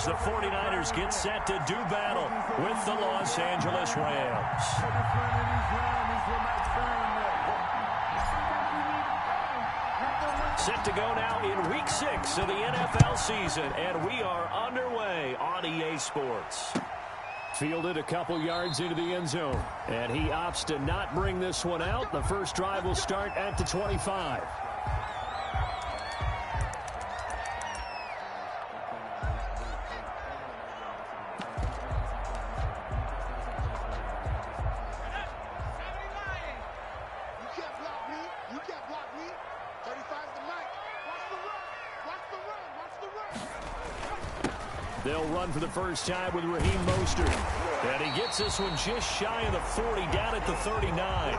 as the 49ers get set to do battle with the Los Angeles Rams. Set to go now in Week 6 of the NFL season, and we are underway on EA Sports. Fielded a couple yards into the end zone, and he opts to not bring this one out. The first drive will start at the 25. They'll run for the first time with Raheem Mostert. And he gets this one just shy of the 40, down at the 39.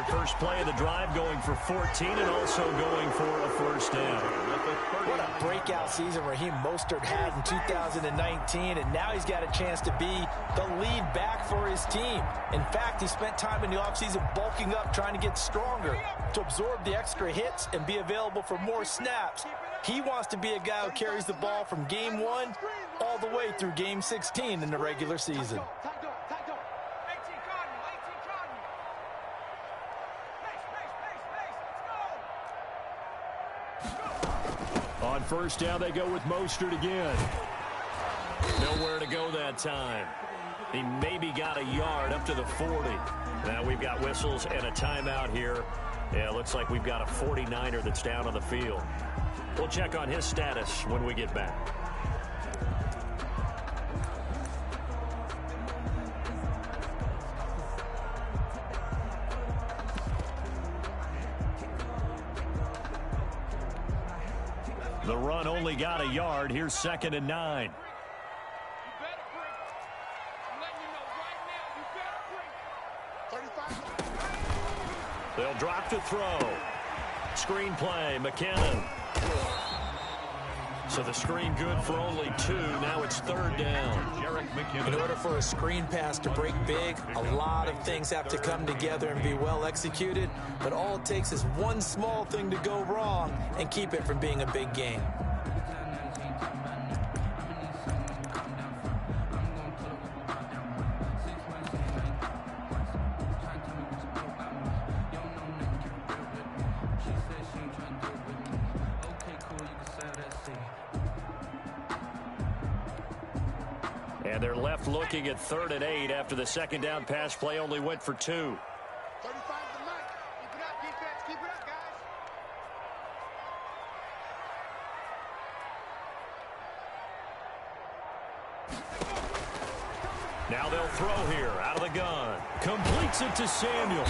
First play of the drive, going for 14 and also going for a first down. What a breakout season Raheem Mostert had in 2019, and now he's got a chance to be the lead back for his team. In fact, he spent time in the offseason bulking up, trying to get stronger to absorb the extra hits and be available for more snaps. He wants to be a guy who carries the ball from game 1 all the way through game 16 in the regular season. On first down, they go with Mostert again. Nowhere to go that time. He maybe got a yard up to the 40. Now we've got whistles and a timeout here. Yeah, it looks like we've got a 49er that's down on the field. We'll check on his status when we get back. The run only got a yard. Here's 2nd and 9. They'll drop to throw. Screen play, McKinnon. So the screen good for only 2. Now it's 3rd down. In order for a screen pass to break big, a lot of things have to come together and be well executed. But all it takes is one small thing to go wrong and keep it from being a big game. And they're left looking at 3rd and 8 after the second down pass play only went for 2. 35's the mark. Keep it up, defense. Keep it up, guys. Now they'll throw here out of the gun. Completes it to Samuel.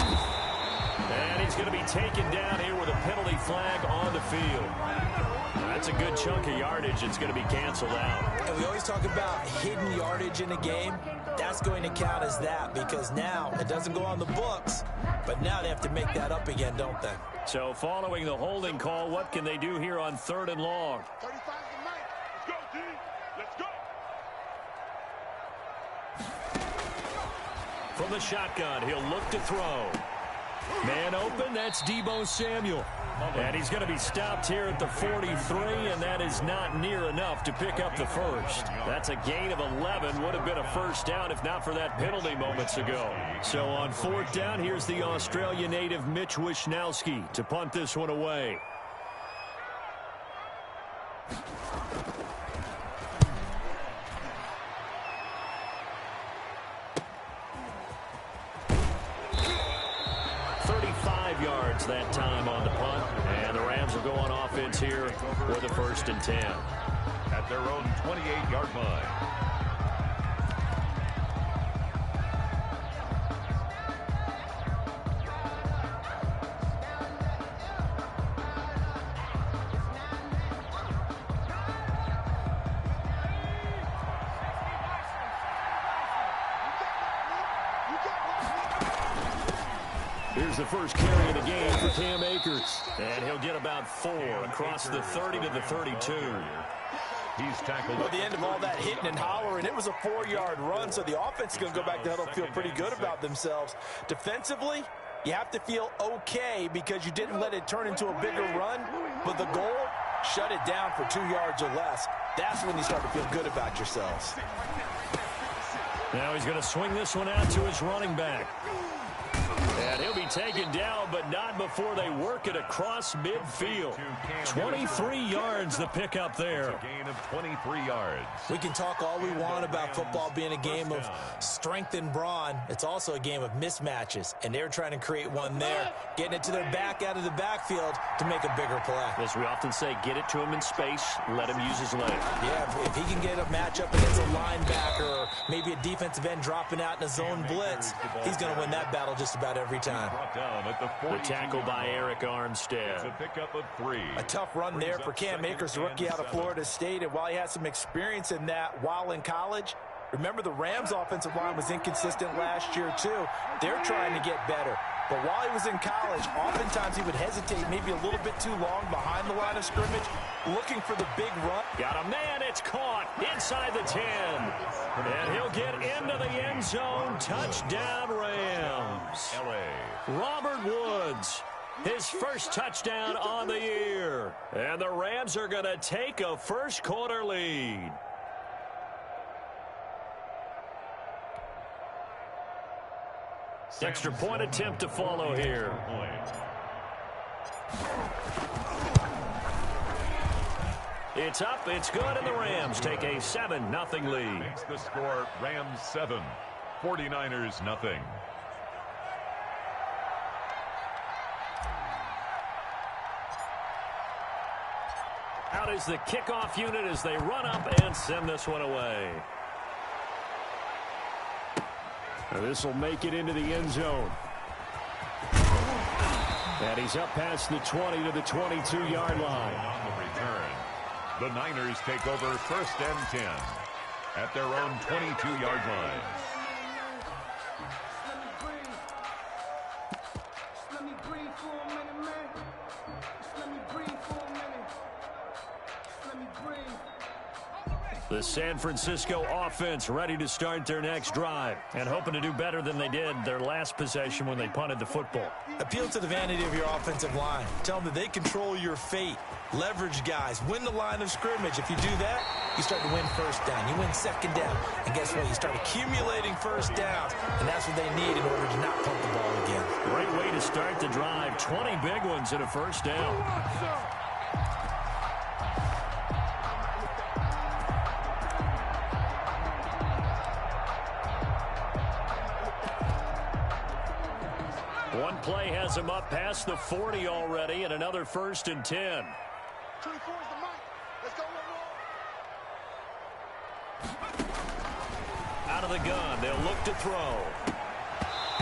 And he's going to be taken down here with a penalty flag on the field. That's a good chunk of yardage. It's going to be canceled out. And we always talk about hidden yardage in a game. That's going to count as that because now it doesn't go on the books, but now they have to make that up again, don't they? So following the holding call, what can they do here on 3rd and long? 35's the mark. Let's go, D. Let's go. From the shotgun, he'll look to throw. Man open, that's Deebo Samuel. And he's going to be stopped here at the 43, and that is not near enough to pick up the first. That's a gain of 11. Would have been a first down if not for that penalty moments ago. So on 4th down, here's the Australia native Mitch Wishnowsky to punt this one away. Yards that time on the punt, and the Rams will go on offense here for the 1st and 10 at their own 28-yard line. Here's the first carry of the game for Cam Akers. And he'll get about 4 across the 30 to the 32. He's tackled. At the end of all that hitting and hollering, it was a 4-yard run, so the offense is going to go back to the huddle, feel pretty good about themselves. Defensively, you have to feel okay because you didn't let it turn into a bigger run. But the goal, shut it down for 2 yards or less. That's when you start to feel good about yourselves. Now he's going to swing this one out to his running back. And he'll be taken down, but not before they work it across midfield. 23 yards the pickup there. A gain of 23 yards. We can talk all we want about football being a game of strength and brawn. It's also a game of mismatches, and they're trying to create one there, getting it to their back out of the backfield to make a bigger play. As we often say, get it to him in space, let him use his leg. Yeah, if he can get a matchup against a linebacker or maybe a defensive end dropping out in a zone blitz, he's going to win that battle just about every time. The tackle by Eric Armstead. It's a pickup of 3. A tough run there for Cam Akers, the rookie out of Florida State. And while he had some experience in that while in college, remember the Rams' offensive line was inconsistent last year too. They're trying to get better. But while he was in college, oftentimes he would hesitate maybe a little bit too long behind the line of scrimmage, looking for the big run. Got a man, it's caught inside the 10. And he'll get into the end zone. Touchdown, Rams. Robert Woods, his first touchdown on the year. And the Rams are going to take a first quarter lead. Extra point attempt to follow here. It's up, it's good, and the Rams take a 7-0 lead. Makes the score Rams 7, 49ers nothing. Out is the kickoff unit as they run up and send this one away. This will make it into the end zone. And he's up past the 20 to the 22-yard line. On the return, the Niners take over 1st and 10 at their own 22-yard line. The San Francisco offense ready to start their next drive and hoping to do better than they did their last possession when they punted the football. Appeal to the vanity of your offensive line. Tell them that they control your fate. Leverage guys. Win the line of scrimmage. If you do that, you start to win first down. You win second down. And guess what? You start accumulating first downs. And that's what they need in order to not punt the ball again. Great way to start the drive. 20 big ones and a first down. One play has him up past the 40 already, and another 1st and 10. 24 is the mic. Let's go, Out of the gun, they'll look to throw.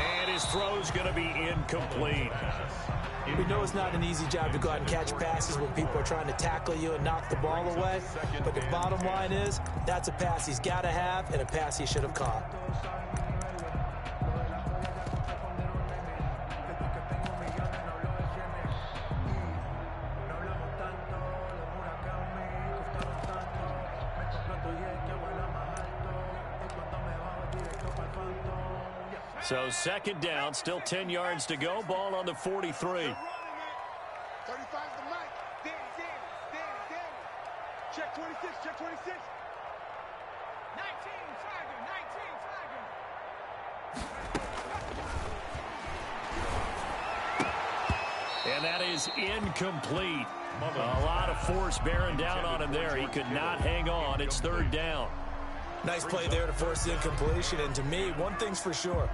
And his throw's going to be incomplete. We know it's not an easy job to go out and catch passes when people are trying to tackle you and knock the ball away. But the bottom line is, that's a pass he's got to have and a pass he should have caught. So 2nd down, still 10 yards to go. Ball on the 43. 35 is the mic. Danny. Check 26, check 26. 19, Tiger. And that is incomplete. A lot of force bearing down on him there. He could not hang on. It's 3rd down. Nice play there to force the incompletion. And to me, one thing's for sure.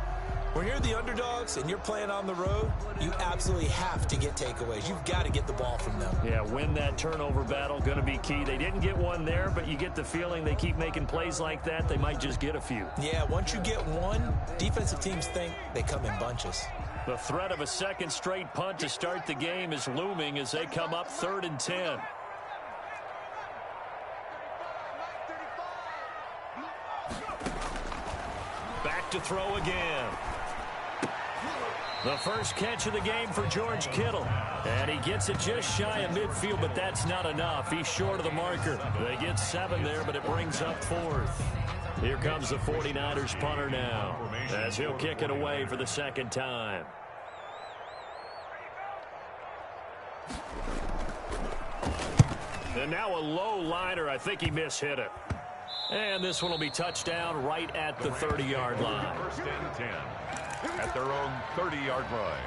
When you're the underdogs and you're playing on the road, you absolutely have to get takeaways. You've got to get the ball from them. Yeah, win that turnover battle, going to be key. They didn't get one there, but you get the feeling they keep making plays like that, they might just get a few. Yeah, once you get one, defensive teams think they come in bunches. The threat of a 2nd straight punt to start the game is looming as they come up 3rd and 10. Back to throw again. The first catch of the game for George Kittle. And he gets it just shy of midfield, but that's not enough. He's short of the marker. They get 7 there, but it brings up 4th. Here comes the 49ers punter now, as he'll kick it away for the 2nd time. And now a low liner. I think he mishit it. And this one will be touchdown right at the 30-yard line. First and 10 at their own 30-yard line.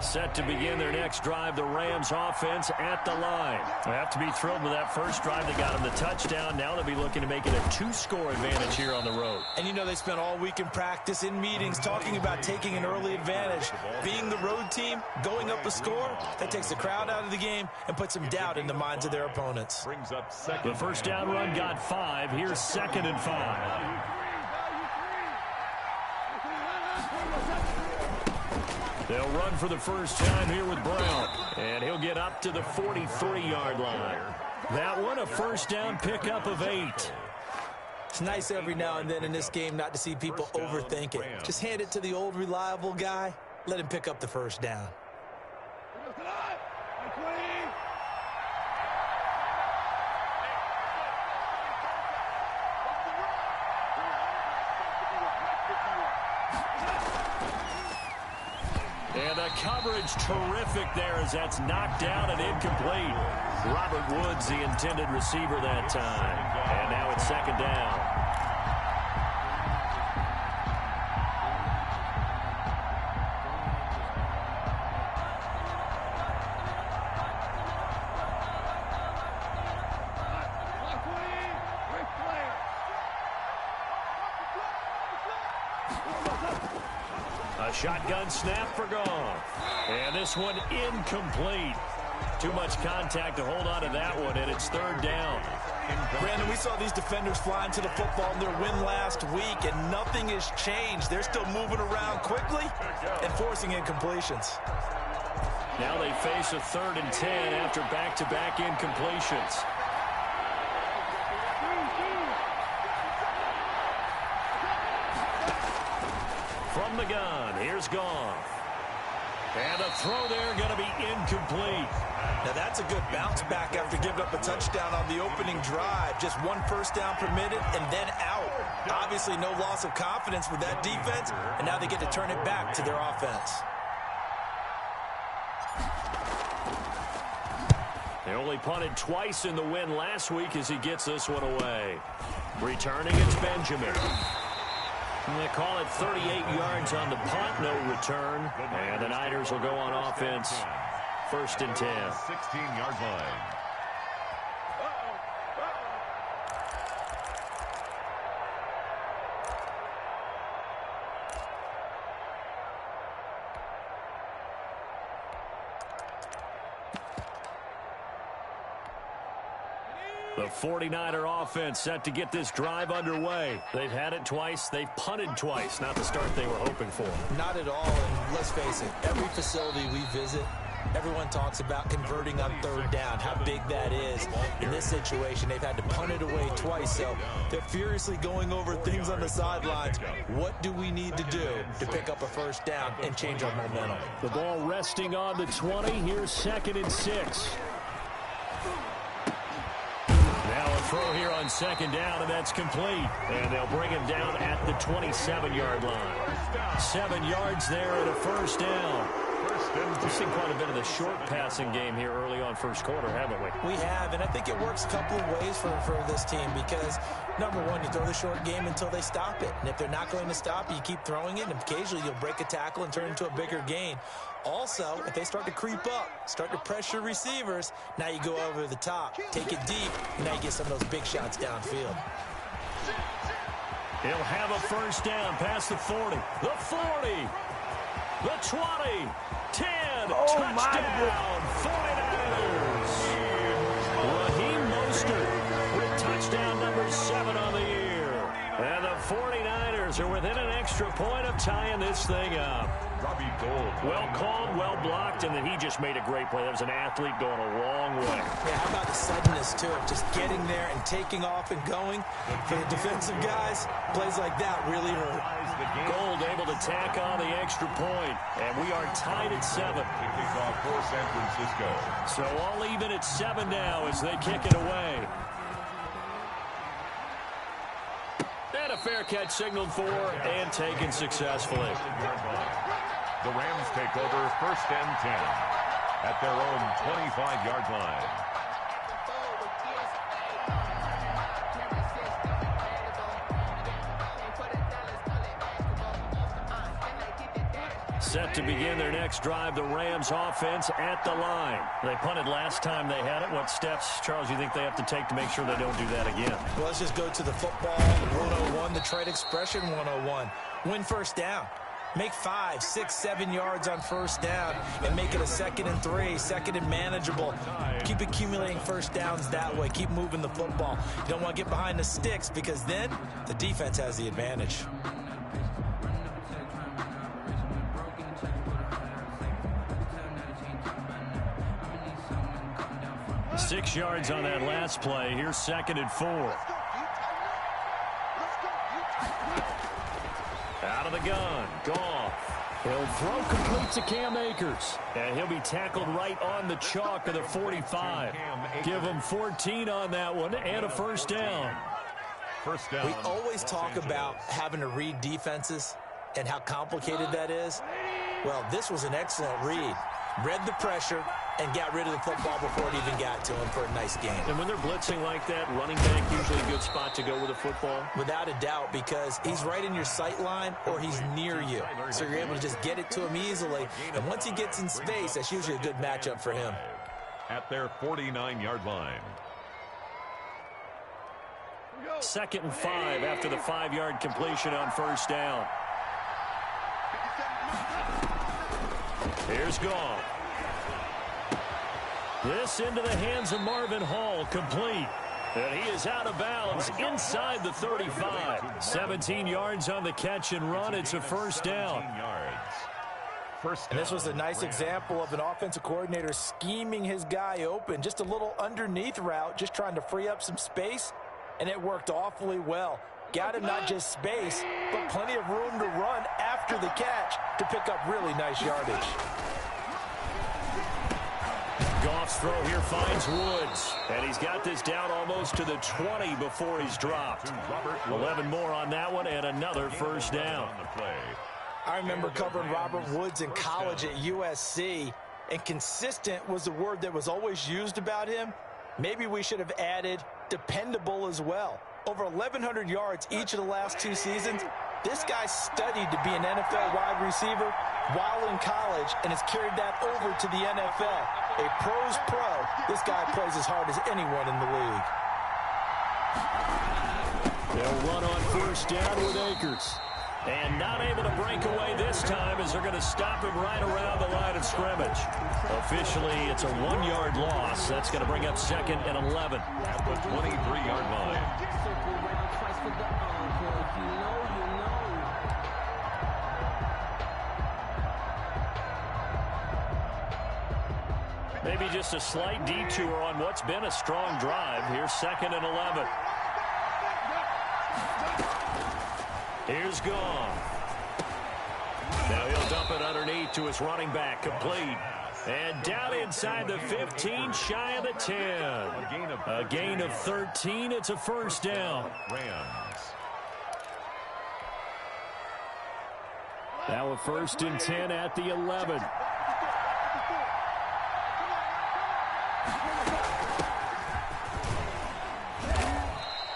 Set to begin their next drive, the Rams offense at the line. They have to be thrilled with that first drive. They got them the touchdown. Now they'll be looking to make it a 2-score advantage here on the road. And you know they spent all week in practice, in meetings, talking about taking an early advantage. Being the road team, going up a score, that takes the crowd out of the game and puts some doubt in the minds of their opponents. Brings up second. The first down run got 5. Here's 2nd and 5. They'll run for the first time here with Brown. And he'll get up to the 43-yard line. That one, a first down pickup of 8. It's nice every now and then in this game not to see people overthink it. Just hand it to the old reliable guy. Let him pick up the first down. And the coverage terrific there as that's knocked down and incomplete. Robert Woods, the intended receiver that time. And now it's 2nd down. A shotgun snap for Goff. And this one incomplete. Too much contact to hold on to that one, and it's 3rd down. Brandon, we saw these defenders flying to the football in their win last week, and nothing has changed. They're still moving around quickly and forcing incompletions. Now they face a 3rd and 10 after back-to-back incompletions. From the gun, here's Goff. And a throw there going to be incomplete. Now that's a good bounce back after giving up a touchdown on the opening drive. Just 1 first down permitted and then out. Obviously no loss of confidence with that defense, and now they get to turn it back to their offense. They only punted twice in the win last week as he gets this one away. Returning, it's Benjamin. And they call it 38 yards on the punt, no return. And the Niners will go on offense. 1st and 10. 16-yard line. The 49er offense set to get this drive underway. They've had it twice. They've punted twice. Not the start they were hoping for. Not at all, and let's face it, every facility we visit, everyone talks about converting on 3rd down, how big that is. In this situation, they've had to punt it away twice, so they're furiously going over things on the sidelines. What do we need to do to pick up a first down and change our momentum? The ball resting on the 20. Here's 2nd and 6. Now a throw here on 2nd down, and that's complete. And they'll bring him down at the 27-yard line. 7 yards there and a first down. We've seen quite a bit of the short passing game here early on first quarter, haven't we? We have, and I think it works a couple of ways for this team because, number one, you throw the short game until they stop it. And if they're not going to stop it, you keep throwing it, and occasionally you'll break a tackle and turn it into a bigger gain. Also, if they start to creep up, start to pressure receivers, now you go over the top, take it deep, and now you get some of those big shots downfield. He'll have a first down past the 40, the 40, the 20, 10, touchdown, 49ers. Raheem Mostert with touchdown number 7 on the year. And the 49ers are within an extra point of tying this thing up. Well called, well blocked, and then he just made a great play. That was an athlete going a long way. Yeah, how about the suddenness, too, of just getting there and taking off and going? For the defensive guys, plays like that really hurt. Gold able to tack on the extra point, and we are tied at 7. Kicking off for San Francisco. So all even at 7 now as they kick it away. fair catch signaled for and taken successfully. The Rams take over 1st and 10 at their own 25-yard line. Set to begin their next drive, the Rams offense at the line. They punted last time they had it. What steps, Charles, you think they have to take to make sure they don't do that again? Well, let's just go to the football 101, the trade expression 101. Win first down. Make 5, 6, 7 yards on first down and make it a 2nd and 3, 2nd and manageable. Keep accumulating first downs that way. Keep moving the football. You don't want to get behind the sticks because then the defense has the advantage. 6 yards on that last play. Here's 2nd and 4. Out of the gun. Goff. He'll throw complete to Cam Akers. And he'll be tackled right on the chalk of the 45. Give him 14 on that one and a first down. First down. We always talk about having to read defenses and how complicated that is. Well, this was an excellent read. Read the pressure and got rid of the football before it even got to him for a nice game. And when they're blitzing like that, running back usually a good spot to go with the football? Without a doubt, because he's right in your sight line or he's near you. So you're able to just get it to him easily. And once he gets in space, that's usually a good matchup for him. At their 49-yard line. 2nd and 5 after the 5-yard completion on first down. Here's Goff. This into the hands of Marvin Hall, complete. And he is out of bounds inside the 35. 17 yards on the catch and run. It's a first down. And this was a nice example of an offensive coordinator scheming his guy open. Just a little underneath route, just trying to free up some space. And it worked awfully well. Got him not just space, but plenty of room to run after the catch to pick up really nice yardage. Goff's throw here finds Woods. And he's got this down almost to the 20 before he's dropped. 11 more on that one and another first down. I remember covering Robert Woods in college at USC, and consistent was the word that was always used about him. Maybe we should have added dependable as well. Over 1,100 yards each of the last 2 seasons. This guy studied to be an NFL wide receiver while in college and has carried that over to the NFL. A pro's pro. This guy plays as hard as anyone in the league. They'll run on first down with Akers. And not able to break away this time as they're going to stop him right around the line of scrimmage. Officially, it's a 1-yard loss. That's going to bring up 2nd and 11. At the 23-yard line. Maybe just a slight detour on what's been a strong drive. Here's 2nd and 11. Here's Goff. Now he'll dump it underneath to his running back, complete. And down inside the 15, shy of the 10. A gain of 13. It's a first down. Rams. Now a 1st and 10 at the 11.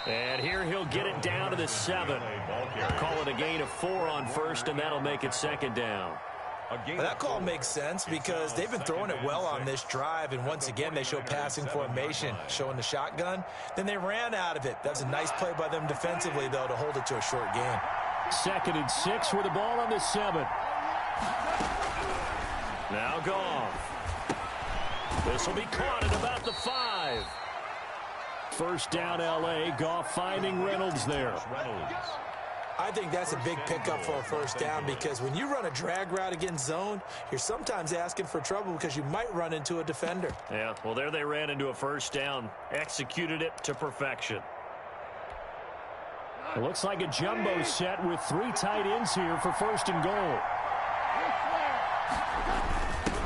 And here he'll get it down to the 7. Call it a gain of 4 on first, and that'll make it 2nd down. Well, that call makes sense because they've been throwing it well on this drive, and once again they show passing formation, showing the shotgun. Then they ran out of it. That's a nice play by them defensively, though, to hold it to a short game. 2nd and 6 with the ball on the 7. Now Goff. This will be caught at about the 5. First down, L.A. Goff finding Reynolds there. I think that's a big pickup for a first down because when you run a drag route against zone, you're sometimes asking for trouble because you might run into a defender. Yeah, well, there they ran into a first down. Executed it to perfection. It looks like a jumbo set with 3 tight ends here for 1st and goal.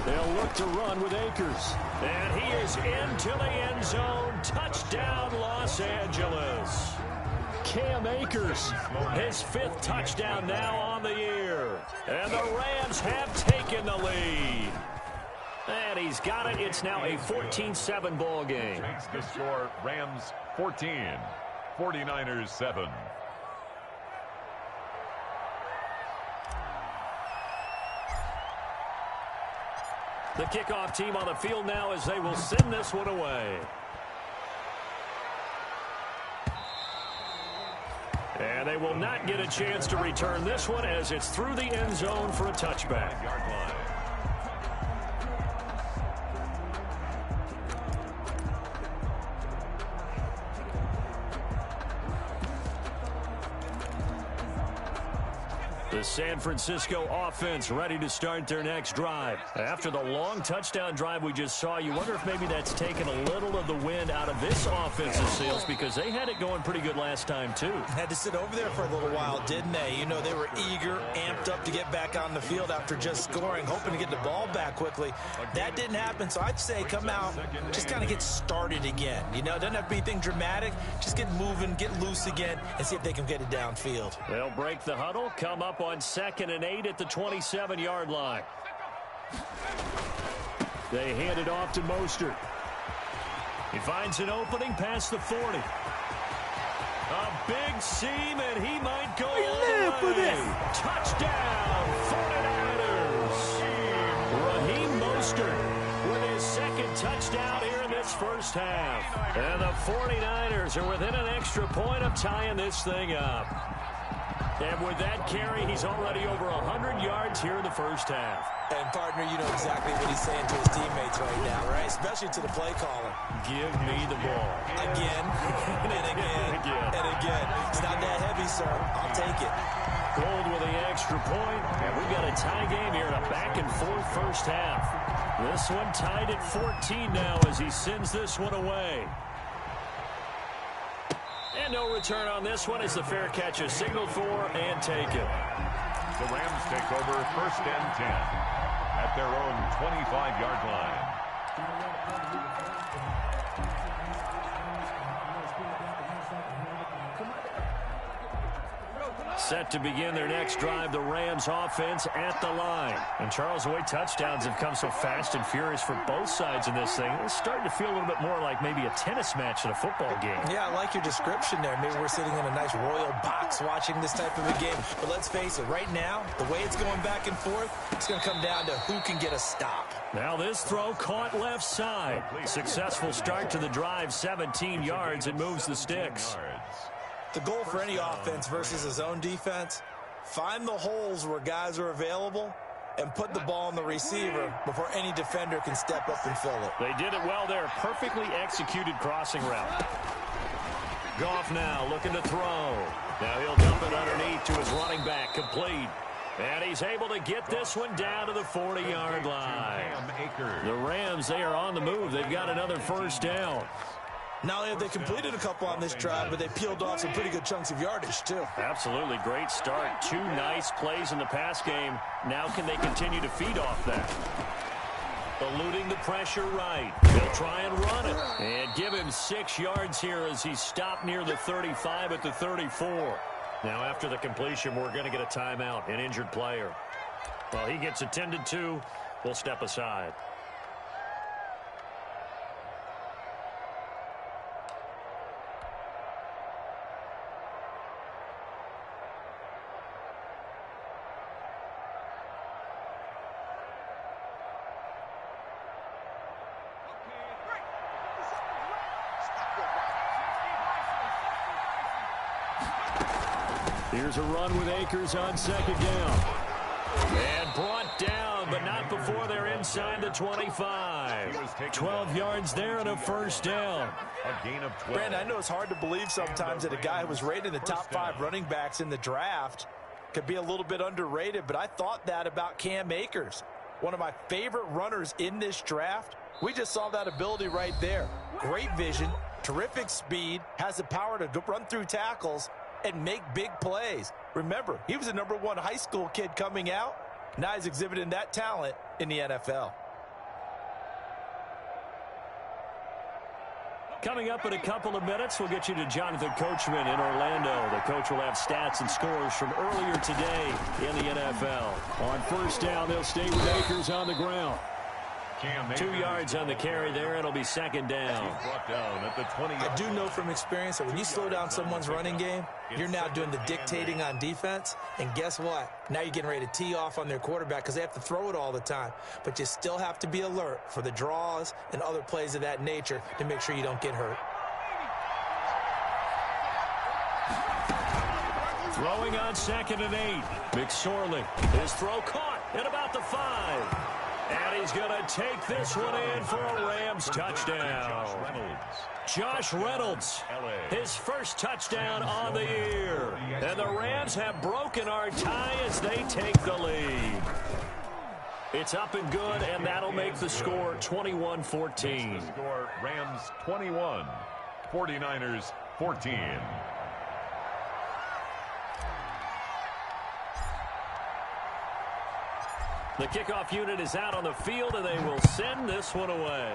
They'll look to run with Akers. And he is into the end zone. Touchdown, Los Angeles. Cam Akers. His 5th touchdown now on the year. And the Rams have taken the lead. And he's got it. It's now a 14-7 ball game. Makes the score Rams 14, 49ers 7. The kickoff team on the field now as they will send this one away. And they will not get a chance to return this one as it's through the end zone for a touchback. Yard line. The San Francisco offense ready to start their next drive. After the long touchdown drive we just saw, you wonder if maybe that's taken a little of the wind out of this offensive sails because they had it going pretty good last time too. Had to sit over there for a little while, didn't they? You know, they were eager, amped up to get back on the field after just scoring, hoping to get the ball back quickly. That didn't happen, so I'd say come out, just kind of get started again. You know, it doesn't have to be anything dramatic. Just get moving, get loose again, and see if they can get it downfield. They'll break the huddle, come up on 2nd and 8 at the 27-yard line. They hand it off to Mostert. He finds an opening past the 40. A big seam, and he might go all the way. Touchdown, 49ers. Raheem Mostert with his 2nd touchdown here in this first half. And the 49ers are within an extra point of tying this thing up. And with that carry, he's already over 100 yards here in the first half. And, partner, you know exactly what he's saying to his teammates right now, right? Especially to the play caller. Give me the ball. Again, and again, and again. It's not that heavy, sir. I'll take it. Gold with the extra point. And we've got a tie game here in a back-and-forth first half. This one tied at 14 now as he sends this one away. And no return on this one as the fair catch is signaled for and taken. The Rams take over 1st and 10 at their own 25-yard line. Set to begin their next drive, the Rams offense at the line. And Charles, the way touchdowns have come so fast and furious for both sides in this thing, it's starting to feel a little bit more like maybe a tennis match in a football game. Yeah, I like your description there. Maybe we're sitting in a nice royal box watching this type of a game. But let's face it, right now, the way it's going back and forth, it's going to come down to who can get a stop. Now this throw caught left side. Successful start to the drive, 17 yards. It moves the sticks. The goal for any offense versus a zone defense, find the holes where guys are available and put the ball on the receiver before any defender can step up and fill it. They did it well there. Perfectly executed crossing route. Goff now looking to throw. Now he'll dump it underneath to his running back, complete. And he's able to get this one down to the 40-yard line. The Rams, they are on the move. They've got another first down. Not only have they completed a couple on this drive, but they peeled off some pretty good chunks of yardage, too. Absolutely. Great start. 2 nice plays in the pass game. Now can they continue to feed off that? Eluding the pressure right. They'll try and run it. And give him 6 yards here as he stopped near the 35 at the 34. Now after the completion, we're going to get a timeout, an injured player. Well, he gets attended to. We'll step aside. Here's a run with Akers on 2nd down. And brought down, but not before they're inside the 25. 12 yards there and a first down. A gain of 12. Brandon, I know it's hard to believe sometimes that a guy who was rated in the top 5 running backs in the draft could be a little bit underrated, but I thought that about Cam Akers. One of my favorite runners in this draft. We just saw that ability right there. Great vision, terrific speed, has the power to run through tackles and make big plays. Remember, he was a #1 high school kid coming out. Now he's exhibiting that talent in the NFL. Coming up in a couple of minutes, we'll get you to Jonathan Coachman in Orlando. The coach will have stats and scores from earlier today in the NFL. On first down, they'll stay with Akers on the ground. 2 yards on the carry there. It'll be second down. I do know from experience that when you slow down someone's running game, you're now doing the dictating on defense. And guess what? Now you're getting ready to tee off on their quarterback because they have to throw it all the time. But you still have to be alert for the draws and other plays of that nature to make sure you don't get hurt. Throwing on 2nd and 8. McSorley. His throw caught at about the 5. And he's going to take this one in for a Rams touchdown. Josh Reynolds, his first touchdown on the year. And the Rams have broken our tie as they take the lead. It's up and good, and that'll make the score 21-14. Score Rams 21, 49ers 14. The kickoff unit is out on the field, and they will send this one away.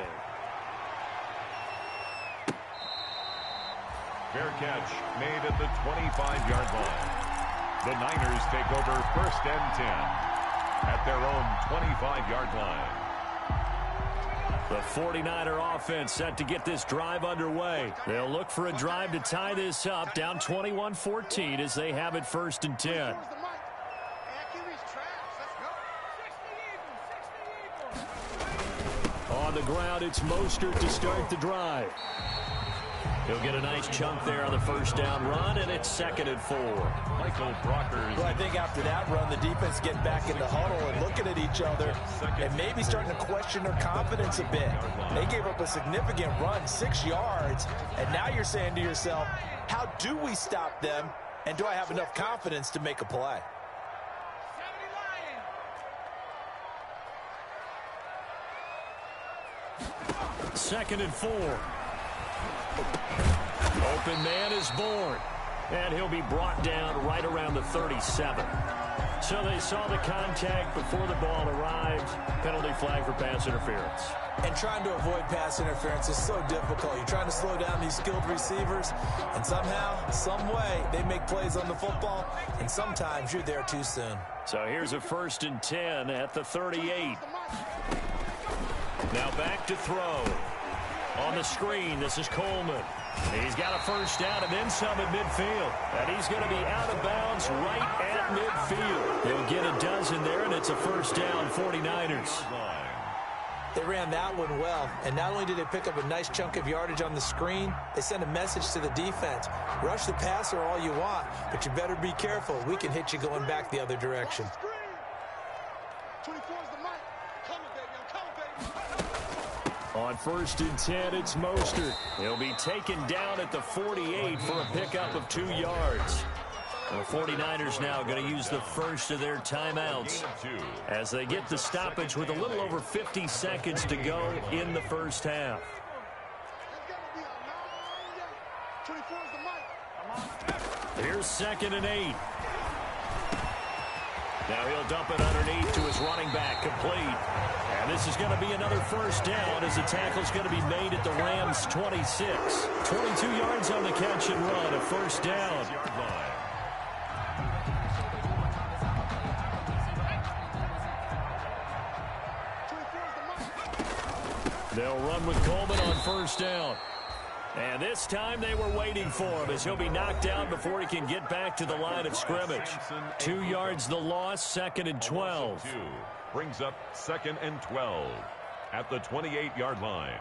Fair catch made at the 25-yard line. The Niners take over 1st and 10 at their own 25-yard line. The 49er offense set to get this drive underway. They'll look for a drive to tie this up, down 21-14 as they have it 1st and 10. On the ground, it's Mostert to start the drive. He'll get a nice chunk there on the first down run, and it's 2nd and 4. Michael Brockers. Well, I think after that run, the defense getting back in the huddle and looking at each other and maybe starting to question their confidence a bit. They gave up a significant run, 6 yards, and now you're saying to yourself, how do we stop them, and do I have enough confidence to make a play? Second and 4. Open man is born, and he'll be brought down right around the 37. So they saw the contact before the ball arrived. Penalty flag for pass interference. And trying to avoid pass interference is so difficult. You're trying to slow down these skilled receivers, and somehow, some way, they make plays on the football, and sometimes you're there too soon. So here's a 1st and 10 at the 38. Now back to throw. On the screen, this is Coleman. He's got a first down and then some at midfield. And he's going to be out of bounds right at midfield. He'll get a dozen there, and it's a first down, 49ers. They ran that one well, and not only did they pick up a nice chunk of yardage on the screen, they sent a message to the defense. Rush the passer all you want, but you better be careful. We can hit you going back the other direction. On 1st and 10, it's Mostert. He'll be taken down at the 48 for a pickup of 2 yards. The 49ers now going to use the first of their timeouts as they get the stoppage with a little over 50 seconds to go in the first half. Here's 2nd and 8. Now he'll dump it underneath to his running back, complete. And this is going to be another first down as the tackle's going to be made at the Rams' 26. 22 yards on the catch and run, a first down. They'll run with Coleman on first down. And this time they were waiting for him as he'll be knocked down before he can get back to the line of scrimmage. 2 yards the loss, 2nd and 12. Brings up 2nd and 12 at the 28-yard line.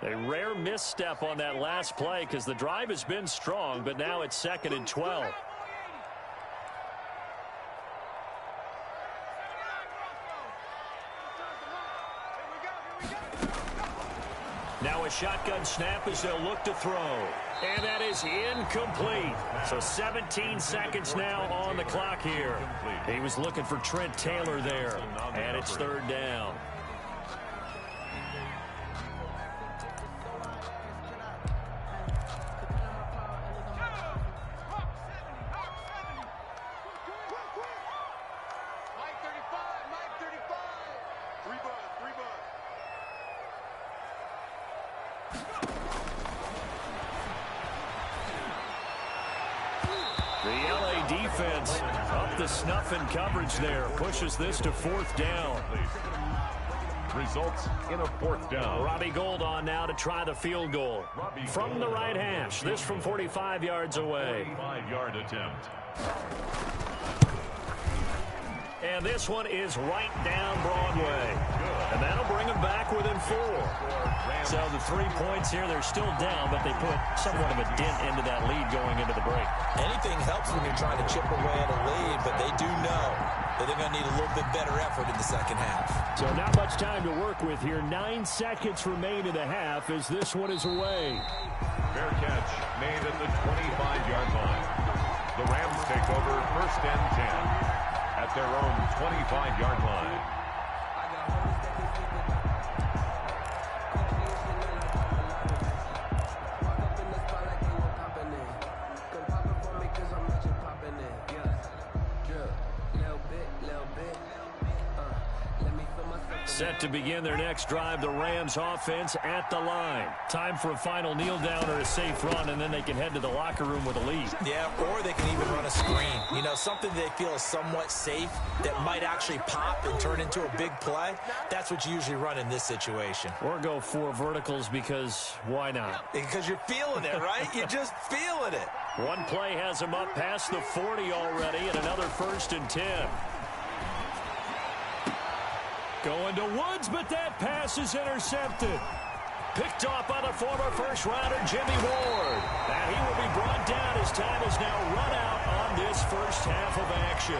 A rare misstep on that last play because the drive has been strong, but now it's 2nd and 12. Now a shotgun snap as they'll look to throw. And that is incomplete. So 17 seconds now on the clock here. He was looking for Trent Taylor there. And it's 3rd down. the snuff and coverage there. Pushes this to 4th down. Results in a 4th down. Robbie Gould on now to try the field goal. From the right hash. This from 45 yards away. 45-yard attempt. And this one is right down Broadway. And that'll bring them back within 4. So the 3 points here, they're still down, but they put somewhat of a dent into that lead going into the break. Anything helps when you're trying to chip away at a lead, but they do know that they're going to need a little bit better effort in the second half. So not much time to work with here. 9 seconds remain in the half as this one is away. Fair catch made at the 25-yard line. The Rams take over 1st and 10. At their own 25-yard line. Set to begin their next drive, the Rams offense at the line. Time for a final kneel down or a safe run, and then they can head to the locker room with a lead. Yeah, or they can even run a screen. You know, something they feel is somewhat safe that might actually pop and turn into a big play. That's what you usually run in this situation. Or go 4 verticals because why not? Because you're feeling it, right? You're just feeling it. One play has them up past the 40 already, and another 1st and 10. Going to Woods, but that pass is intercepted. Picked off by the former first-rounder, Jimmy Ward. And he will be brought down as time is now run out on this first half of action.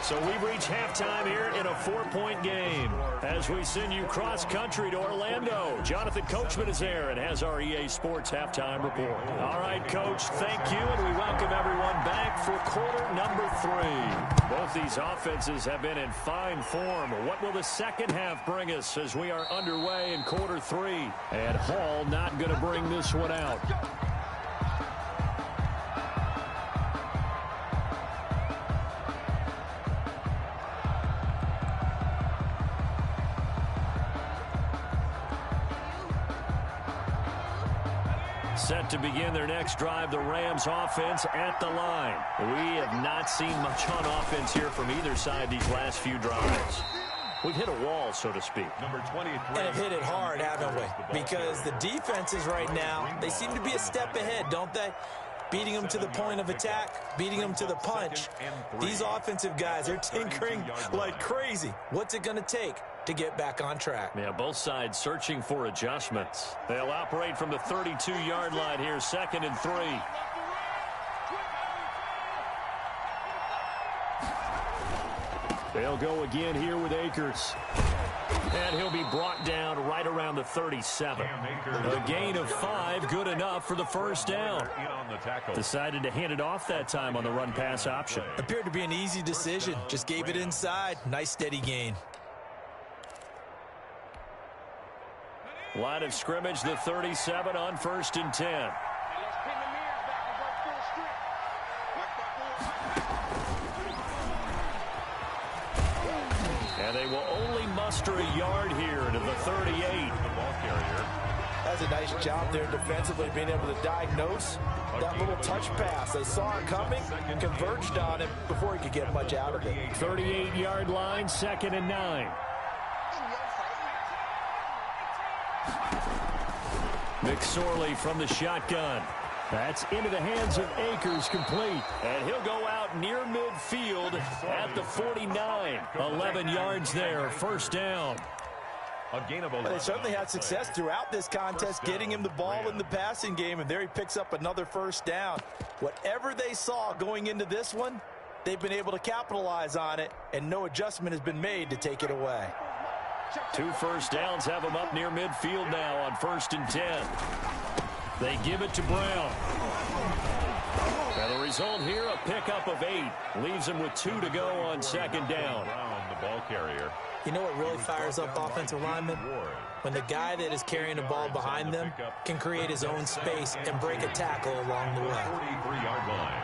So we've reached halftime here in a 4-point game. As we send you cross-country to Orlando, Jonathan Coachman is there and has our EA Sports halftime report. All right, Coach, thank you, and we welcome everyone back for quarter number 3. Both these offenses have been in fine form. What will the second half bring us as we are underway in quarter 3? And Hall not going to bring this one out. Set to begin their next drive, the Rams offense at the line. We have not seen much on offense here from either side these last few drives. We've hit a wall, so to speak. Number 23. And have hit it hard, haven't we? Because the defenses right now, they seem to be a step ahead, don't they? Beating them to the point of attack, beating them to the punch. These offensive guys are tinkering like crazy. What's it going to take to get back on track? Yeah, both sides searching for adjustments. They'll operate from the 32-yard line here, 2nd and 3. They'll go again here with Akers. And he'll be brought down right around the 37. A gain of 5, good enough for the first down. Decided to hand it off that time on the run-pass option. Appeared to be an easy decision. Just gave it inside. Nice steady gain. Line of scrimmage, the 37 on 1st and 10. And they will only muster a yard here to the 38. The ball carrier. That's a nice job there defensively, being able to diagnose that little touch pass. They saw it coming, converged on it before he could get much out of it. 38-yard line, 2nd and 9. McSorley from the shotgun. That's into the hands of Akers, complete. And he'll go out near midfield at the 49. 11 yards there, first down. A gain of 11. They certainly had success throughout this contest, getting him the ball in the passing game, and there he picks up another first down. Whatever they saw going into this one, they've been able to capitalize on it, and no adjustment has been made to take it away. 2 first downs have them up near midfield now on 1st and 10. They give it to Brown. And the result here, a pickup of 8. Leaves them with 2 to go on 2nd down. Brown, the ball carrier. You know what really fires up offensive linemen? When the guy that is carrying the ball behind them can create his own space and break a tackle along the way. 43-yard line.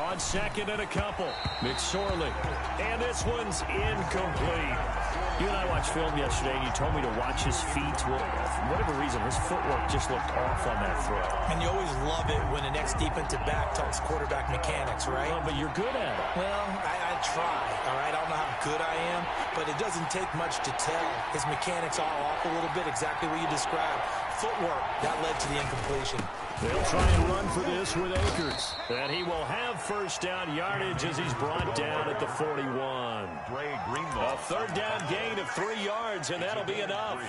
On 2nd and a couple, McSorley. And this one's incomplete. You and I watched film yesterday, and you told me to watch his feet. Well, for whatever reason, his footwork just looked off on that throw. And you always love it when the next defensive back talks quarterback mechanics, right? Well, but you're good at it. Well, I try, all right? I don't know how good I am, but it doesn't take much to tell. His mechanics are off a little bit, exactly what you described. Footwork, that led to the incompletion. They'll try and run for this with Akers. And he will have first down yardage as he's brought down at the 41. A third down gain of 3 yards, and that'll be enough.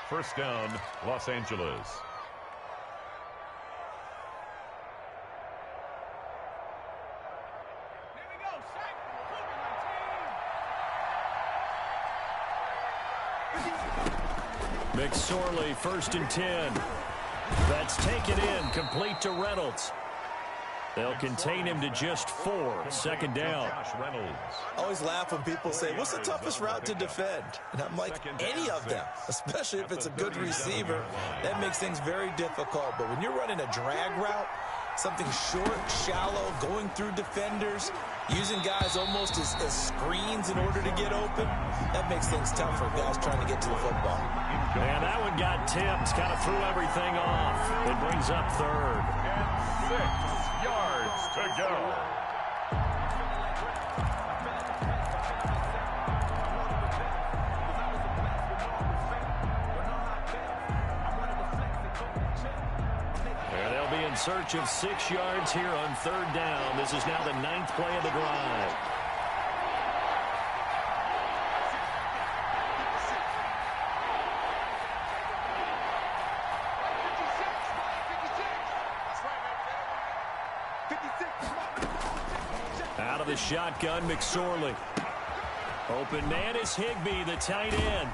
First down, Los Angeles. McSorley, 1st and 10. That's taken in, complete to Reynolds. They'll contain him to just 4. Second down. I always laugh when people say, what's the toughest route to defend? And I'm like, any of them, especially if it's a good receiver. That makes things very difficult. But when you're running a drag route, something short, shallow, going through defenders, using guys almost as screens in order to get open, that makes things tough for guys trying to get to the football. And that one got tipped, kind of threw everything off. It brings up 3rd. And 6 yards to go. And they'll be in search of 6 yards here on 3rd down. This is now the 9th play of the drive. Out of the shotgun, McSorley. Open man is Higbee, the tight end.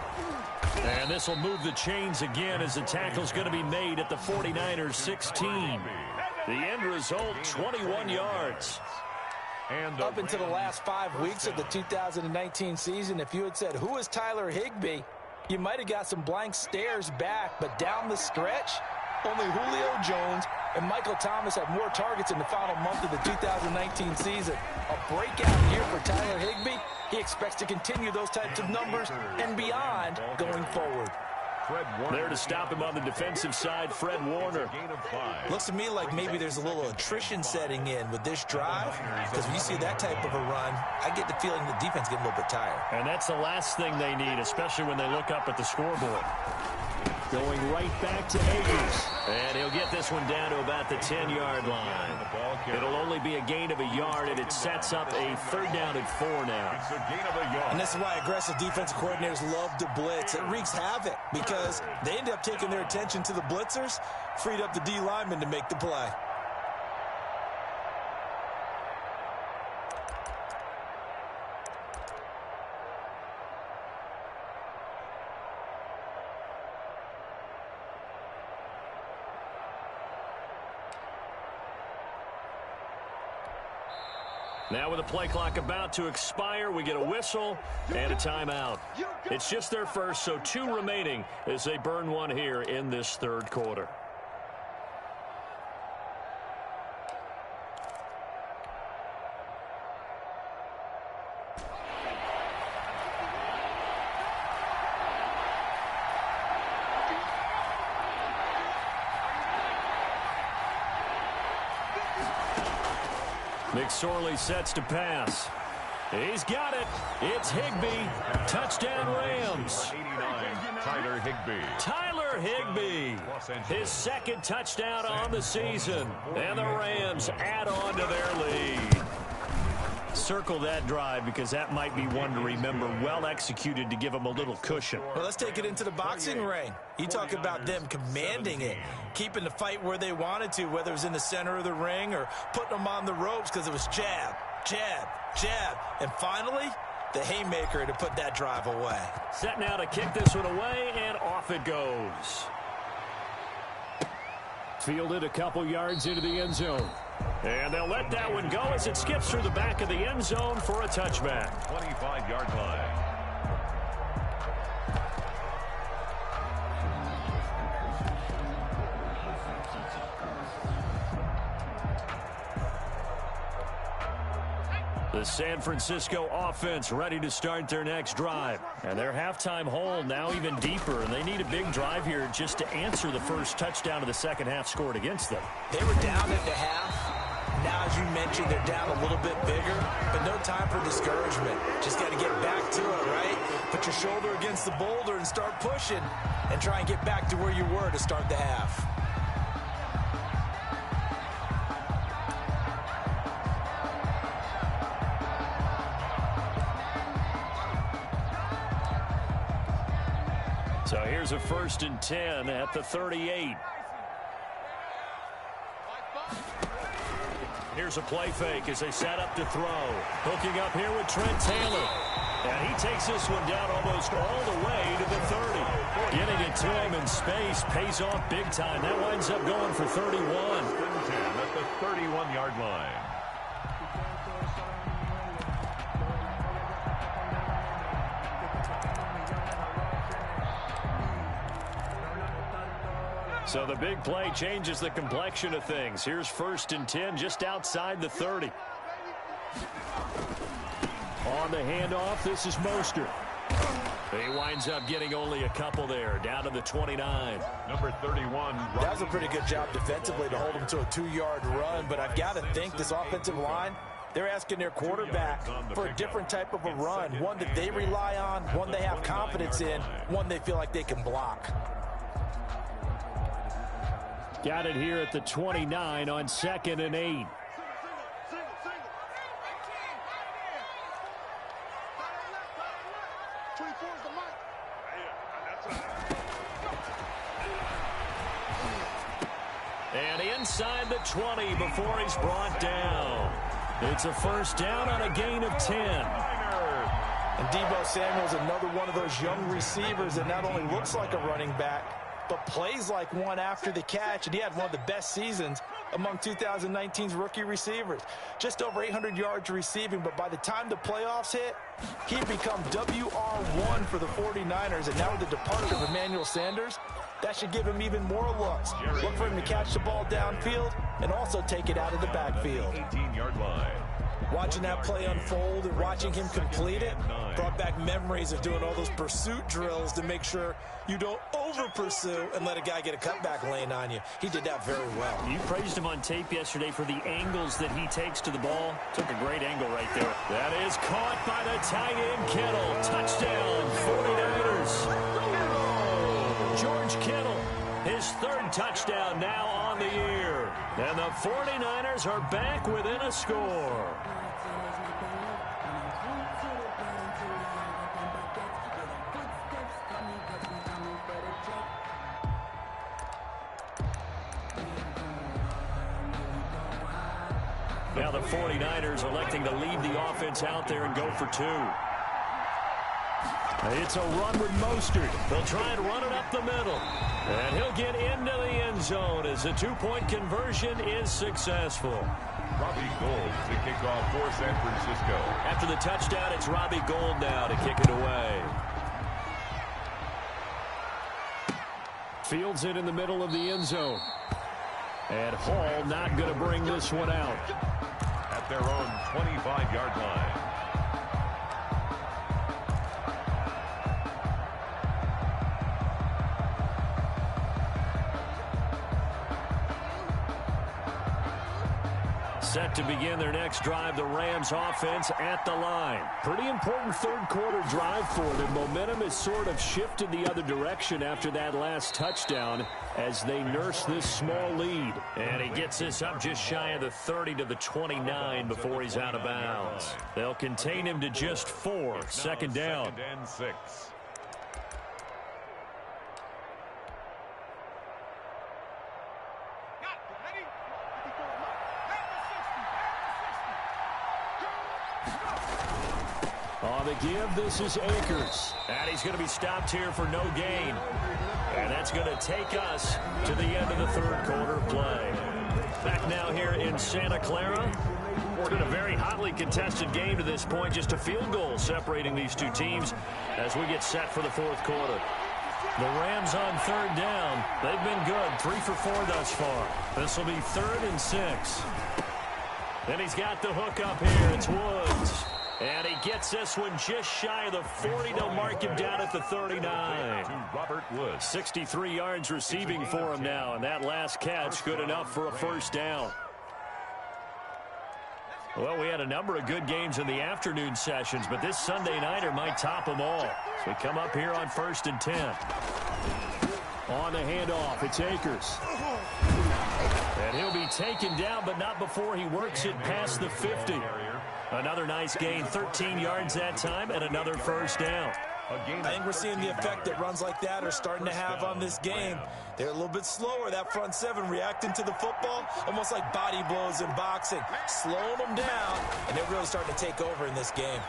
And this will move the chains again as the tackle's going to be made at the 49ers 16. The end result, 21 yards. And up until the last 5 weeks of the 2019 season, if you had said, who is Tyler Higbee, you might have got some blank stares back. But down the stretch, only Julio Jones and Michael Thomas had more targets in the final month of the 2019 season. A breakout year for Tyler Higbee. He expects to continue those types of numbers and beyond going forward. There to stop him on the defensive side, Fred Warner. Looks to me like maybe there's a little attrition setting in with this drive, because when you see that type of a run, I get the feeling the defense getting a little bit tired. And that's the last thing they need, especially when they look up at the scoreboard. Going right back to Akers. And he'll get this one down to about the 10-yard line. It'll only be a gain of a yard, and it sets up a 3rd down and 4 now. And this is why aggressive defensive coordinators love to blitz. It wreaks havoc because they end up taking their attention to the blitzers, freed up the D lineman to make the play. Now with the play clock about to expire, we get a whistle and a timeout. It's just their first, so 2 remaining as they burn one here in this 3rd quarter. McSorley sets to pass. He's got it. It's Higbee. Touchdown Rams. 89, Tyler Higbee. Tyler Higbee. His 2nd touchdown on the season. And the Rams add on to their lead. Circle that drive because that might be one to remember. Well executed to give them a little cushion. Well, let's take it into the boxing ring. You talk about them commanding it, keeping the fight where they wanted to, whether it was in the center of the ring or putting them on the ropes because it was jab, jab, jab. And finally, the haymaker to put that drive away. Set now to kick this one away, and off it goes. Fielded a couple yards into the end zone. And they'll let that one go as it skips through the back of the end zone for a touchback. 25-yard line. The San Francisco offense ready to start their next drive. And their halftime hole now even deeper, and they need a big drive here just to answer the first touchdown of the second half scored against them. They were down at the half. Now, as you mentioned, they're down a little bit bigger, but no time for discouragement. Just got to get back to it, right? Put your shoulder against the boulder and start pushing and try and get back to where you were to start the half. So here's a 1st and 10 at the 38. Here's a play fake as they set up to throw. Hooking up here with Trent Taylor. And he takes this one down almost all the way to the 30. Getting it to him in space pays off big time. That winds up going for 31. 10 at the 31-yard line. So the big play changes the complexion of things. Here's 1st and 10 just outside the 30. On the handoff, this is Mostert. He winds up getting only a couple there, down to the 29. Number 31. That was a pretty good job defensively to hold him to a 2-yard run, but I've got to think this offensive line, they're asking their quarterback for a different type of a run, one that they rely on, one they have confidence in, one they feel like they can block. Got it here at the 29 on 2nd and 8. And inside the 20 before he's brought down. It's a 1st down on a gain of 10. And Deebo Samuel's another one of those young receivers that not only looks like a running back, but plays like one after the catch, and he had one of the best seasons among 2019's rookie receivers. Just over 800 yards receiving, but by the time the playoffs hit, he'd become WR1 for the 49ers, and now with the departure of Emmanuel Sanders, that should give him even more looks. Look for him to catch the ball downfield and also take it out of the backfield. 18-yard line. Watching that play unfold and watching him complete it brought back memories of doing all those pursuit drills to make sure you don't over-pursue and let a guy get a cutback lane on you. He did that very well. You praised him on tape yesterday for the angles that he takes to the ball. Took a great angle right there. That is caught by the tight end Kittle. Touchdown, 49ers. George Kittle, his 3rd touchdown now on the year. And the 49ers are back within a score. Now the 49ers electing to lead the offense out there and go for 2. It's a run with Mostert. They'll try and run it up the middle. And he'll get into the end zone as the 2-point conversion is successful. Robbie Gould to kick off for San Francisco. After the touchdown, it's Robbie Gould now to kick it away. Fields it in the middle of the end zone. And Hall not going to bring this one out. At their own 25-yard line. Set to begin their next drive, the Rams offense at the line. Pretty important 3rd quarter drive for them. Momentum has sort of shifted the other direction after that last touchdown as they nurse this small lead. And he gets this up just shy of the 30 to the 29 before he's out of bounds. They'll contain him to just 4. 2nd down. 2nd and 6. On the give, this is Akers. And he's going to be stopped here for no gain. And that's going to take us to the end of the 3rd quarter play. Back now here in Santa Clara. It's been a very hotly contested game to this point. Just a field goal separating these two teams as we get set for the 4th quarter. The Rams on 3rd down. They've been good. 3 for 4 thus far. This will be 3rd and 6. And he's got the hook up here. It's Woods. And he gets this one just shy of the 40. They'll mark him down at the 39. To Robert Woods. 63 yards receiving for him now. And that last catch good enough for a first down. Well, we had a number of good games in the afternoon sessions, but this Sunday nighter might top them all. So we come up here on 1st and 10. On the handoff, it's Akers. And he'll be taken down, but not before he works it past the 50. Another nice gain, 13 yards that time, and another first down. I think we're seeing the effect that runs like that are starting to have on this game. They're a little bit slower, that front seven, reacting to the football, almost like body blows in boxing, slowing them down, and they're really starting to take over in this game.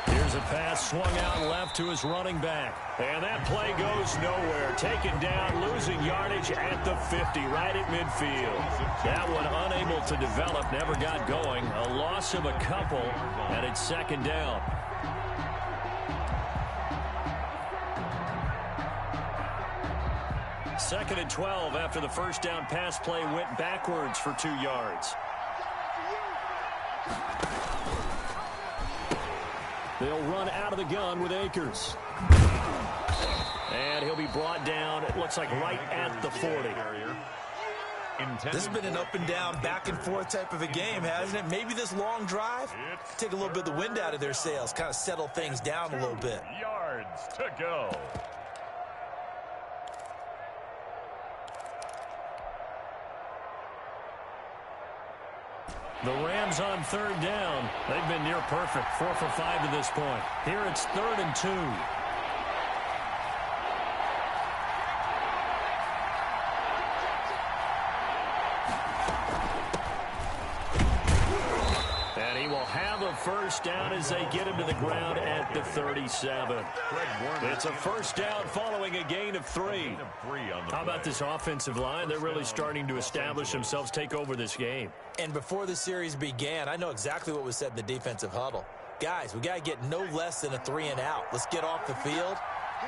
Here's a pass swung out left to his running back. And that play goes nowhere. Taken down, losing yardage at the 50, right at midfield. That one unable to develop, never got going. A loss of a couple, and it's second down. Second and 12 after the first down pass play went backwards for 2 yards. They'll run out of the gun with Akers. And he'll be brought down, it looks like right at the 40. This has been an up and down, back and forth type of a game, hasn't it? Maybe this long drive, take a little bit of the wind out of their sails, kind of settle things down a little bit. Yards to go. The Rams on third down. They've been near perfect, 4 for 5 to this point. Here it's 3rd and 2. And he will have a first down as they get him to the ground at the 37. It's a first down following a gain of 3. How about this offensive line? They're really starting to establish themselves, take over this game. And before the series began, I know exactly what was said in the defensive huddle. Guys, we got to get no less than a 3 and out. Let's get off the field.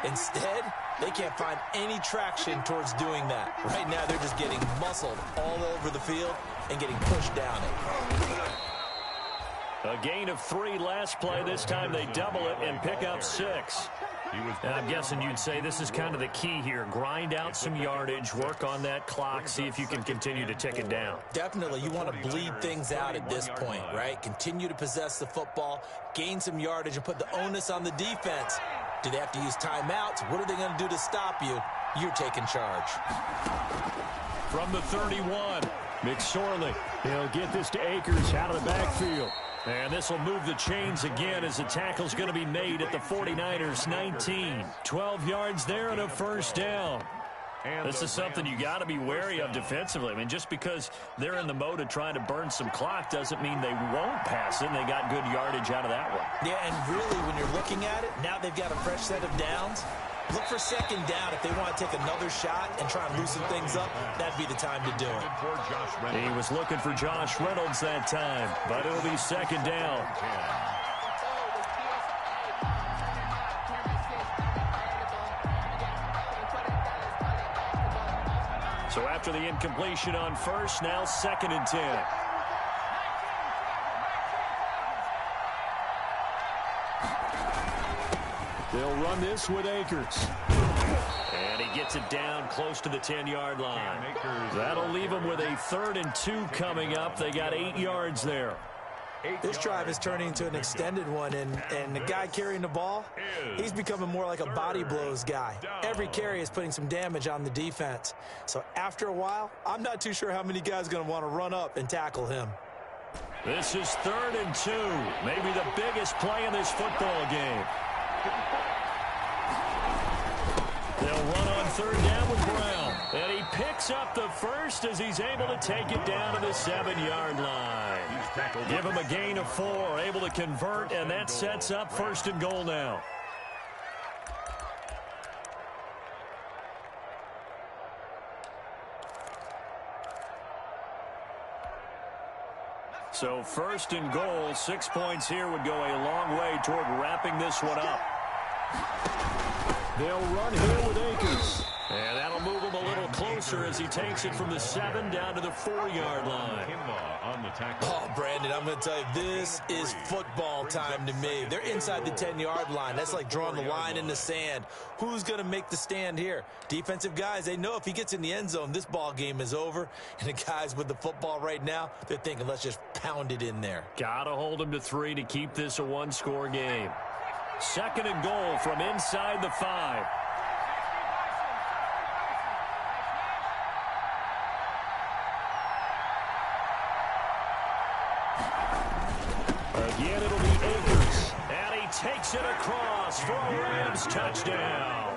Instead, they can't find any traction towards doing that. Right now, they're just getting muscled all over the field and getting pushed down it. A gain of 3 last play. This time they double it and pick up 6. I'm guessing you'd say this is kind of the key here. Grind out some yardage, work on that clock, see if you can continue to tick it down. Definitely. You want to bleed things out at this point, right? Continue to possess the football, gain some yardage, and put the onus on the defense. Do they have to use timeouts? What are they going to do to stop you? You're taking charge. From the 31, McSorley. He'll get this to Akers out of the backfield. And this will move the chains again as the tackle's going to be made at the 49ers 19. 12 yards there and a first down. This is something you got to be wary of defensively. I mean, just because they're in the mode of trying to burn some clock doesn't mean they won't pass it, and they got good yardage out of that one. Yeah, and really, when you're looking at it, now they've got a fresh set of downs. Look for second down if they want to take another shot and try and loosen things up. That'd be the time to do it. He was looking for Josh Reynolds that time, but it'll be second down. So after the incompletion on first, now 2nd and 10. They'll run this with Akers. And he gets it down close to the 10-yard line. That'll leave them with a 3rd and 2 coming up. They got 8 yards there. This drive is turning into an extended one, and the guy carrying the ball, he's becoming more like a body blows guy. Every carry is putting some damage on the defense. So after a while, I'm not too sure how many guys are going to want to run up and tackle him. This is 3rd and 2, maybe the biggest play in this football game. They'll run on 3rd down with Brown. And he picks up the first as he's able to take it down to the 7-yard line. Give him a gain of 4, able to convert, and that sets up 1st and goal now. So 1st and goal, 6 points here would go a long way toward wrapping this one up. They'll run here with Akers. And that'll move him a little closer as he takes it from the 7 down to the 4-yard line. On the tackle. Oh, Brandon, I'm going to tell you, this is football time to me. They're inside the 10-yard line. That's like drawing the line in the sand. Who's going to make the stand here? Defensive guys, they know if he gets in the end zone, this ball game is over. And the guys with the football right now, they're thinking, let's just pound it in there. Got to hold him to 3 to keep this a one-score game. 2nd and goal from inside the 5. Again, it'll be Akers. And he takes it across for a Rams touchdown.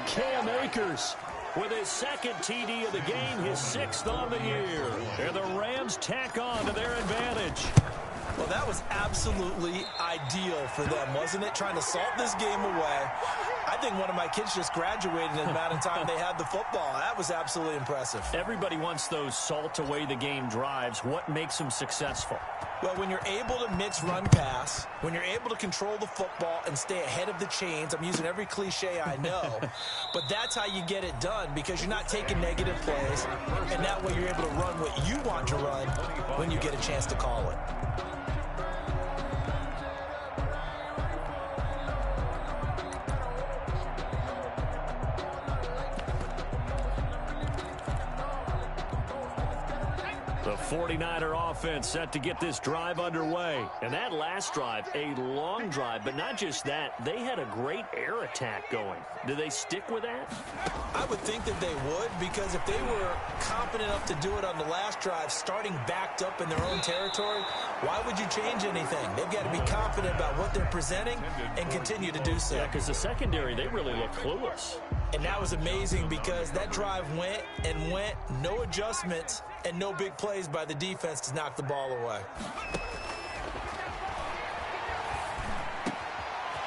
Cam Akers with his 2nd TD of the game, his 6th on the year. And the Rams tack on to their advantage. Well, that was absolutely ideal for them, wasn't it? Trying to salt this game away. I think one of my kids just graduated in the amount of time they had the football. That was absolutely impressive. Everybody wants those salt-away-the-game drives. What makes them successful? Well, when you're able to mix run-pass, when you're able to control the football and stay ahead of the chains, I'm using every cliche I know, but that's how you get it done because you're not taking negative plays, and that way you're able to run what you want to run when you get a chance to call it. The 49er offense set to get this drive underway. And that last drive, a long drive, but not just that. They had a great air attack going. Do they stick with that? I would think that they would because if they were confident enough to do it on the last drive, starting backed up in their own territory, why would you change anything? They've got to be confident about what they're presenting and continue to do so. Yeah, because the secondary, they really look clueless. And that was amazing because that drive went and went, no adjustments, and no big plays by the defense to knock the ball away.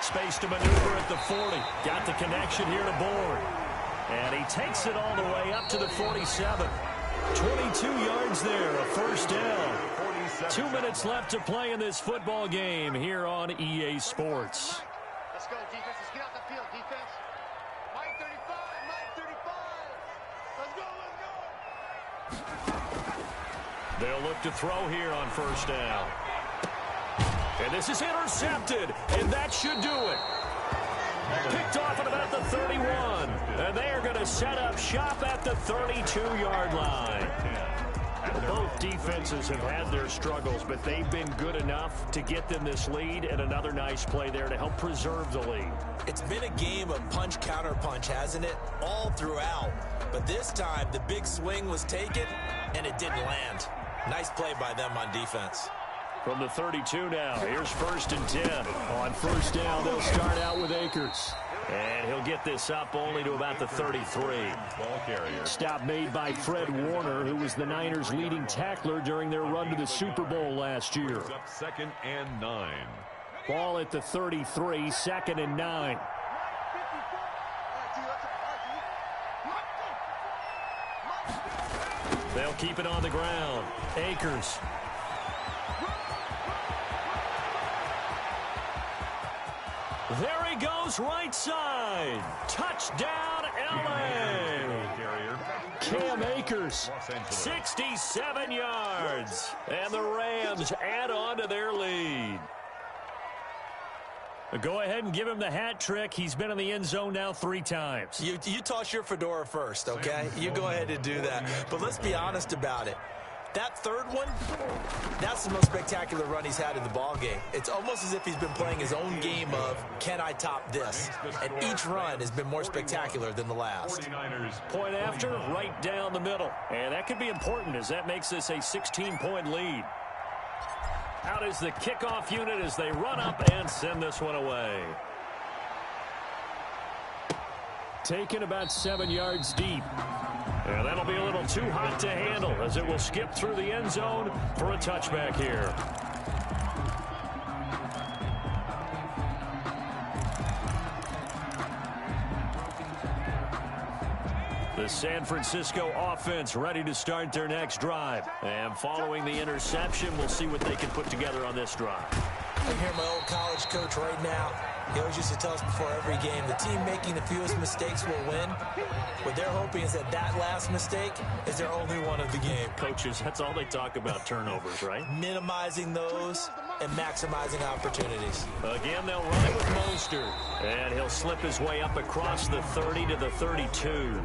Space to maneuver at the 40. Got the connection here to Bourne. And he takes it all the way up to the 47. 22 yards there, a first down. 2 minutes left to play in this football game here on EA Sports. Let's go, defense. Let's get out the field, defense. Mike 35, Mike 35. Let's go, let's go. They'll look to throw here on first down. And this is intercepted, and that should do it. Picked off at about the 31. And they are going to set up shop at the 32-yard line. Both defenses have had their struggles, but they've been good enough to get them this lead, and another nice play there to help preserve the lead. It's been a game of punch-counter-punch, hasn't it? All throughout. But this time, the big swing was taken, and it didn't land. Nice play by them on defense. From the 32 now, here's 1st and 10. On first down, they'll start out with Akers. And he'll get this up only to about the 33. Ball carrier. Stop made by Fred Warner, who was the Niners' leading tackler during their run to the Super Bowl last year. Up 2nd and 9. Ball at the 33, 2nd and 9. They'll keep it on the ground. Akers. There he goes, right side. Touchdown, L.A. Cam Akers, 67 yards. And the Rams add on to their lead. Go ahead and give him the hat trick. He's been in the end zone now 3 times. You toss your fedora first, okay? You go ahead and do that. But let's be honest about it. That third one, that's the most spectacular run he's had in the ball game. It's almost as if he's been playing his own game of, can I top this? And each run has been more spectacular than the last. Point after, right down the middle. And that could be important as that makes this a 16-point lead. Out is the kickoff unit as they run up and send this one away. Taken about 7 yards deep. And that'll be a little too hot to handle as it will skip through the end zone for a touchback here. The San Francisco offense ready to start their next drive. And following the interception, we'll see what they can put together on this drive. I hear my old college coach right now. He always used to tell us before every game, the team making the fewest mistakes will win. What they're hoping is that last mistake is their only one of the game. Coaches, that's all they talk about, turnovers, right? Minimizing those and maximizing opportunities. Again, they'll run it with Mostert. And he'll slip his way up across the 30 to the 32.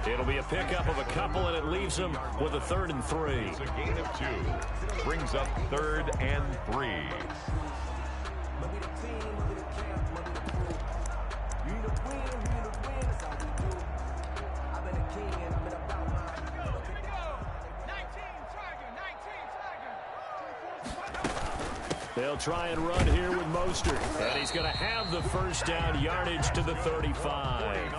It'll be a pickup of a couple, and it leaves him with a 3rd and 3. It's a gain of 2. Brings up 3rd and 3. They'll try and run here with Mostert. And he's going to have the first down, yardage to the 35.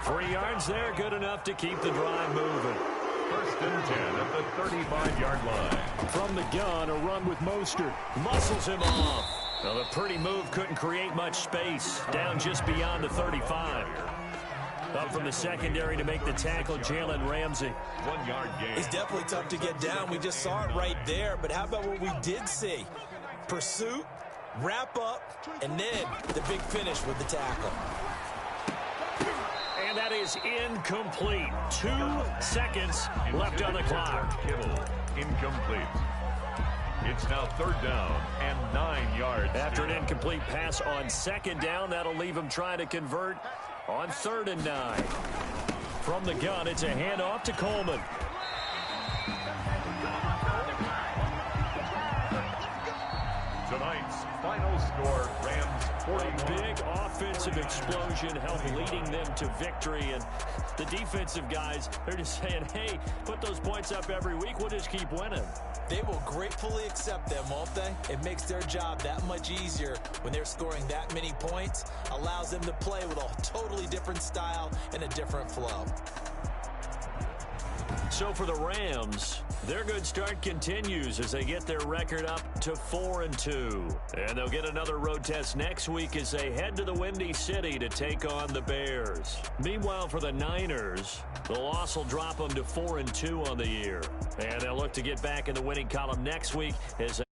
3 yards there, good enough to keep the drive moving. 1st and 10 at the 35-yard line. From the gun, a run with Mostert. Muscles him off. Well, the pretty move couldn't create much space. Down just beyond the 35. Up from the secondary to make the tackle, Jalen Ramsey. 1-yard gain. He's definitely tough to get down. We just saw it right there. But how about what we did see? Pursuit, wrap up, and then the big finish with the tackle. And that is incomplete. 2 seconds left on the clock. Kittle, incomplete. It's now 3rd down and 9 yards. After an incomplete pass on 2nd down, that'll leave him trying to convert on 3rd and 9. From the gun, it's a handoff to Coleman. Tonight's final score, Rams 41. Big offensive explosion helped leading them to victory. And the defensive guys, they're just saying, hey, put those points up every week. We'll just keep winning. They will gratefully accept them, won't they? It makes their job that much easier when they're scoring that many points. Allows them to play with a totally different style and a different flow. So for the Rams, their good start continues as they get their record up to 4-2. And they'll get another road test next week as they head to the Windy City to take on the Bears. Meanwhile, for the Niners, the loss will drop them to 4-2 on the year. And they'll look to get back in the winning column next week as they